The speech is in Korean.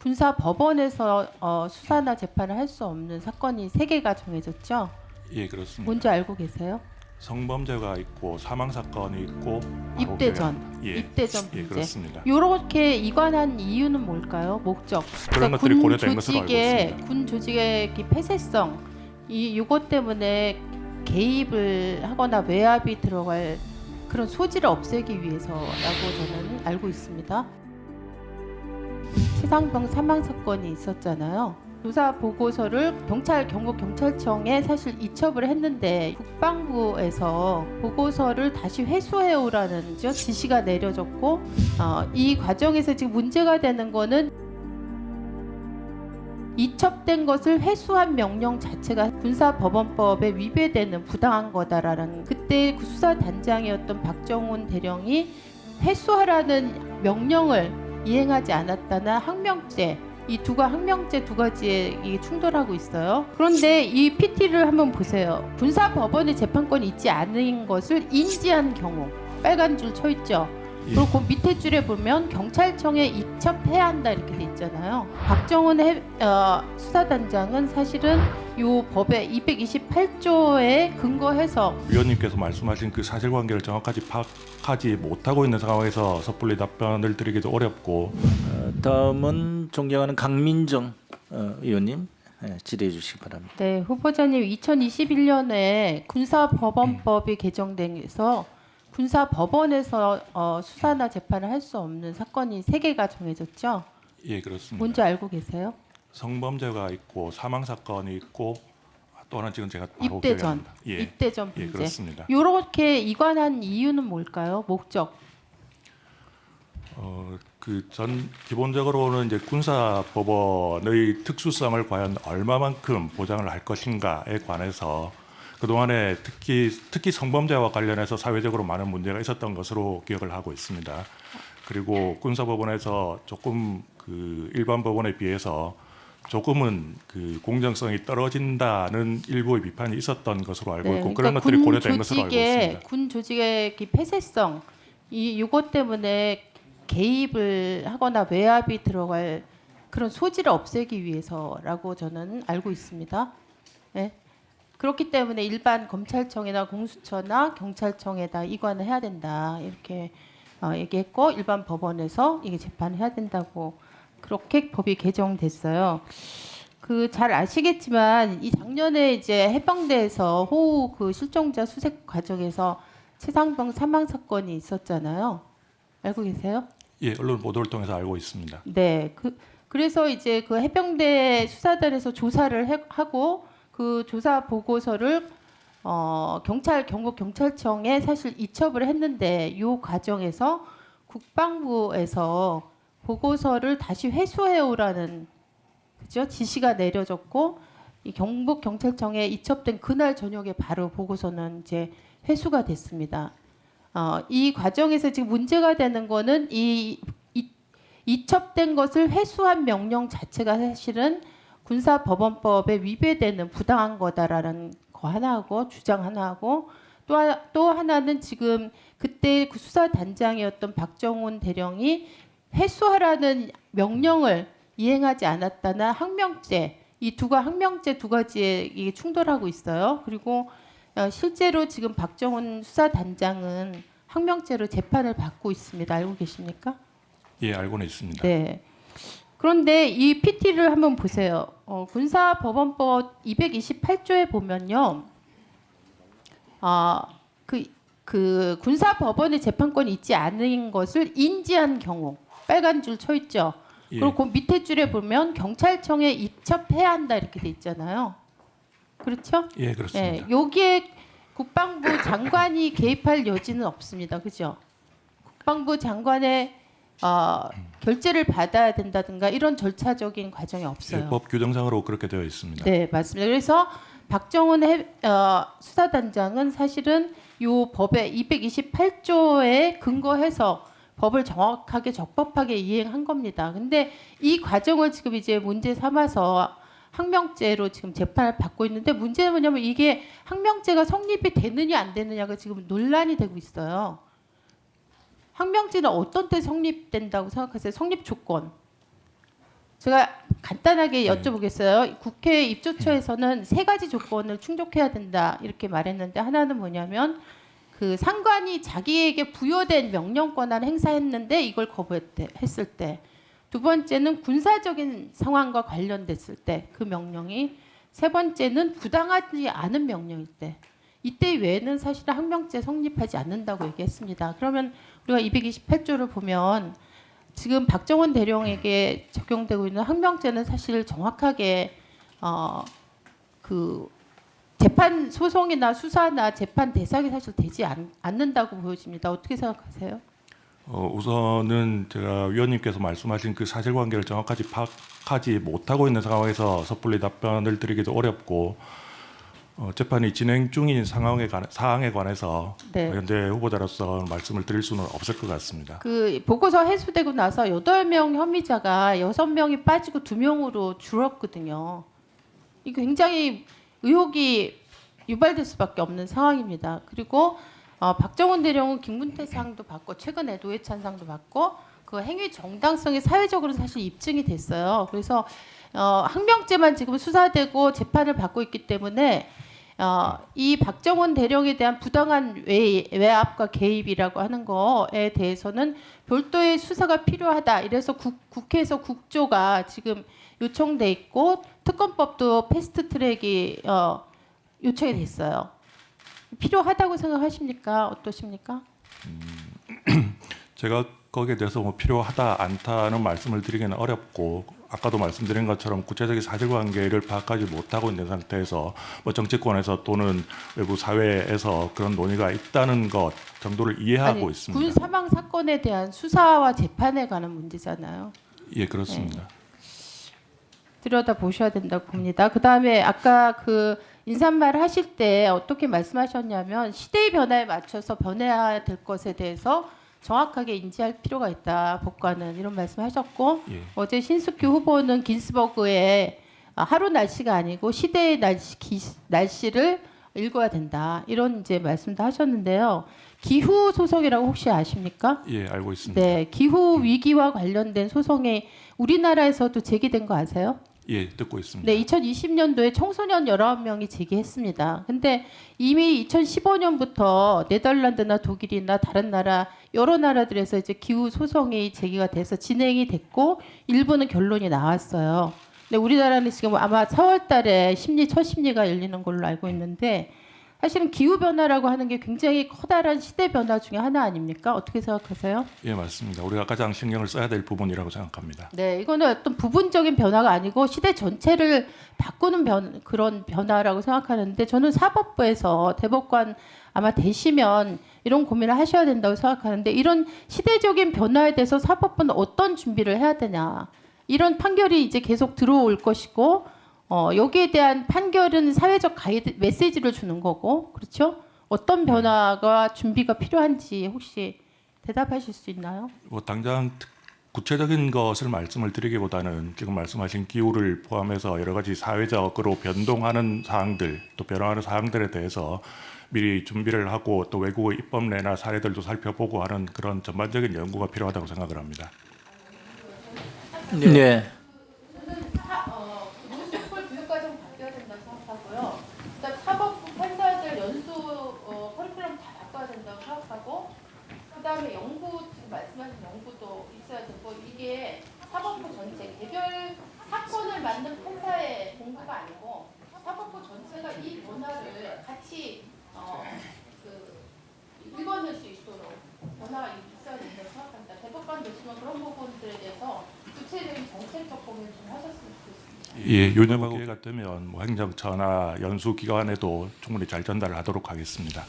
군사 법원에서 수사나 재판을 할 수 없는 사건이 3개가 정해졌죠. 예, 그렇습니다. 뭔지 알고 계세요? 성범죄가 있고 사망 사건이 있고 바로 입대 전, 예, 입대 전 예, 문제. 그렇습니다. 이렇게 이관한 이유는 뭘까요? 목적. 그런 것들이 고려된 것으로 알고 있습니다. 군 조직의 폐쇄성, 이것 때문에 개입을 하거나 외압이 들어갈 그런 소지를 없애기 위해서라고 저는 알고 있습니다. 최상병 사망 사건이 있었잖아요. 조사 보고서를 경북경찰청에 사실 이첩을 했는데 국방부에서 보고서를 다시 회수해 오라는 지시가 내려졌고 이 과정에서 지금 문제가 되는 거는 이첩된 것을 회수한 명령 자체가 군사법원법에 위배되는 부당한 거다라는, 그때 그 수사단장이었던 박정훈 대령이 회수하라는 명령을 이행하지 않았다는 항명죄, 이 항명죄 두 가지에 이게 충돌하고 있어요. 그런데 이 PT를 한번 보세요. 군사법원에 재판권이 있지 않은 것을 인지한 경우 빨간 줄 쳐 있죠. 예. 그리고 그 밑에 줄에 보면 경찰청에 이첩해야 한다 이렇게 돼 있잖아요. 박정훈 수사단장은 사실은 이 법의 228조에 근거해서 위원님께서 말씀하신 그 사실관계를 정확하게 파악하지 못하고 있는 상황에서 섣불리 답변을 드리기도 어렵고. 다음은 존경하는 강민정 의원님 질의해 주시기 바랍니다. 네, 후보자님 2021년에 군사법원법이 개정돼서 군사법원에서 수사나 재판을 할 수 없는 사건이 3개가 정해졌죠. 예, 그렇습니다. 뭔지 알고 계세요? 성범죄가 있고 사망 사건이 있고 또 하나 지금 제가 바로 입대 기억이 안 전, 납니다. 예, 입대 전 예, 문제. 그렇습니다. 이렇게 이관한 이유는 뭘까요? 목적. 기본적으로는 이제 군사법원의 특수성을 과연 얼마만큼 보장을 할 것인가에 관해서 그동안에 특히 성범죄와 관련해서 사회적으로 많은 문제가 있었던 것으로 기억을 하고 있습니다. 그리고 군사법원에서 조금 그 일반 법원에 비해서 조금은 그 공정성이 떨어진다는 일부의 비판이 있었던 것으로 알고 있고, 그런 것들이 고려된 것으로 알고 있습니다. 군 조직의 폐쇄성, 이것 때문에 개입을 하거나 외압이 들어갈 그런 소지를 없애기 위해서라고 저는 알고 있습니다. 네. 그렇기 때문에 일반 검찰청이나 공수처나 경찰청에다 이관을 해야 된다 이렇게 얘기했고, 일반 법원에서 이게 재판을 해야 된다고 그렇게 법이 개정됐어요. 잘 아시겠지만 이 작년에 이제 해병대에서 호우 그 실종자 수색 과정에서 최상병 사망 사건이 있었잖아요. 알고 계세요? 예, 언론 보도를 통해서 알고 있습니다. 네, 그래서 이제 그 해병대 수사단에서 조사를 하고 그 조사 보고서를 경북경찰청에 사실 이첩을 했는데 이 과정에서 국방부에서 보고서를 다시 회수해 오라는 지시가 내려졌고, 이 경북경찰청에 이첩된 그날 저녁에 바로 보고서는 이제 회수가 됐습니다. 이 과정에서 지금 문제가 되는 거는 이첩된 것을 회수한 명령 자체가 사실은 군사법원법에 위배되는 부당한 거다라는 거 하나하고 주장 하나하고, 또 하나는 지금 그때 그 수사단장이었던 박정훈 대령이 회수하라는 명령을 이행하지 않았다는 항명죄, 항명죄 두 가지에 이게 충돌하고 있어요. 그리고 실제로 지금 박정훈 수사단장은 항명죄로 재판을 받고 있습니다. 알고 계십니까? 예, 알고는 있습니다. 네. 그런데 이 PT를 한번 보세요. 군사법원법 228조에 보면요, 그 군사법원의 재판권이 있지 않은 것을 인지한 경우 빨간 줄 쳐 있죠. 예. 그리고 그 밑에 줄에 보면 경찰청에 이첩해야 한다 이렇게 돼 있잖아요. 그렇죠? 예, 그렇습니다. 네, 여기에 국방부 장관이 개입할 여지는 없습니다. 그죠? 국방부 장관의 결재를 받아야 된다든가 이런 절차적인 과정이 없어요. 예, 법 규정상으로 그렇게 되어 있습니다. 네, 맞습니다. 그래서 박정훈 수사단장은 사실은 이 법의 228조에 근거해서 법을 정확하게 적법하게 이행한 겁니다. 근데 이 과정을 지금 이제 문제 삼아서 항명죄로 지금 재판을 받고 있는데, 문제는 뭐냐면 이게 항명죄가 성립이 되느냐 안 되느냐가 지금 논란이 되고 있어요. 항명죄는 어떤 때 성립된다고 생각하세요? 성립 조건. 제가 간단하게 여쭤보겠어요. 국회 입조처에서는 세 가지 조건을 충족해야 된다 이렇게 말했는데 하나는 뭐냐면 그 상관이 자기에게 부여된 명령 권한을 행사했는데 이걸 거부했을 때, 두 번째는 군사적인 상황과 관련됐을 때 그 명령이, 세 번째는 부당하지 않은 명령일 때, 이때 외에는 사실은 항명죄 성립하지 않는다고 얘기했습니다. 그러면 우리가 228조를 보면 지금 박정원 대령에게 적용되고 있는 항명죄는 사실 정확하게 그 재판 소송이나 수사나 재판 대상이 사실 되지 않는다고 보여집니다. 어떻게 생각하세요? 우선은 제가 위원님께서 말씀하신 그 사실관계를 정확하게 파악하지 못하고 있는 상황에서 섣불리 답변을 드리기도 어렵고, 재판이 진행 중인 사항에 관해서 네. 현재 후보자로서 말씀을 드릴 수는 없을 것 같습니다. 그 보고서 해수되고 나서 8명 혐의자가 6명이 빠지고 2명으로 줄었거든요. 이거 굉장히 의혹이 유발될 수밖에 없는 상황입니다. 그리고 박정원 대령은 김문태상도 받고 최근에 노회찬상도 받고 그 행위 정당성이 사회적으로 사실 입증이 됐어요. 그래서 항명죄만 지금 수사되고 재판을 받고 있기 때문에 이 박정원 대령에 대한 부당한 외압과 개입이라고 하는 거에 대해서는 별도의 수사가 필요하다. 이래서 국회에서 국조가 지금 요청돼 있고 특검법도 패스트트랙이 요청이 됐어요. 필요하다고 생각하십니까? 어떠십니까? 제가 거기에 대해서 뭐 필요하다 않다는 말씀을 드리기는 어렵고, 아까도 말씀드린 것처럼 구체적인 사실관계를 파악하지 못하고 있는 상태에서 뭐 정치권에서 또는 외부 사회에서 그런 논의가 있다는 것 정도를 이해하고 아니, 있습니다. 군 사망 사건에 대한 수사와 재판에 관한 문제잖아요. 예, 그렇습니다. 들여다 보셔야 된다고 봅니다. 그다음에 아까 그 인사말 하실 때 어떻게 말씀하셨냐면 시대의 변화에 맞춰서 변해야 될 것에 대해서 정확하게 인지할 필요가 있다. 법관은 이런 말씀하셨고, 예. 어제 신숙규 후보는 긴스버그의 하루 날씨가 아니고 시대의 날씨를 읽어야 된다. 이런 이제 말씀도 하셨는데요. 기후 소송이라고 혹시 아십니까? 예, 알고 있습니다. 네, 기후 위기와 관련된 소송이 우리나라에서도 제기된 거 아세요? 예, 듣고 있습니다. 네, 2020년도에 청소년 19명이 제기했습니다. 근데 이미 2015년부터 네덜란드나 독일이나 다른 나라 여러 나라들에서 이제 기후 소송이 제기가 돼서 진행이 됐고 일부는 결론이 나왔어요. 근데 우리나라는 지금 아마 4월 달에 첫 심리가 열리는 걸로 알고 있는데, 사실은 기후 변화라고 하는 게 굉장히 커다란 시대 변화 중에 하나 아닙니까? 어떻게 생각하세요? 예, 맞습니다. 우리가 가장 신경을 써야 될 부분이라고 생각합니다. 네, 이거는 어떤 부분적인 변화가 아니고 시대 전체를 바꾸는 그런 변화라고 생각하는데, 저는 사법부에서 대법관 아마 되시면 이런 고민을 하셔야 된다고 생각하는데, 이런 시대적인 변화에 대해서 사법부는 어떤 준비를 해야 되냐, 이런 판결이 이제 계속 들어올 것이고, 여기에 대한 판결은 사회적 가이드 메시지를 주는 거고, 그렇죠? 어떤 변화가 준비가 필요한지 혹시 대답하실 수 있나요? 뭐 당장 구체적인 것을 말씀을 드리기보다는 지금 말씀하신 기후를 포함해서 여러 가지 사회적으로 변동하는 사항들, 또 변화하는 사항들에 대해서 미리 준비를 하고 또 외국의 입법례나 사례들도 살펴보고 하는 그런 전반적인 연구가 필요하다고 생각을 합니다. 네. 뉴스풀 교육과정 바뀌어야 된다고 생각하고요. 그다음 사법부 판사들 연수 커리큘럼 다 바꿔야 된다고 생각하고, 그다음에 연구, 지금 말씀하신 연구도 있어야 되고, 이게 사법부 전체 개별 사건을 맡는 판사의 공부가 아니고 사법부 전체가 이 변화를 같이 읽어낼 수 있도록 변화가 있어야 된다고 생각합니다. 대법관 되시면 그런 부분들에 대해서 구체적인 정책적 고민을 좀 하셨으면 좋겠습니다. 예, 요즘하고 기회가 되면 뭐 행정처나 연수 기관에도 충분히 잘 전달을 하도록 하겠습니다.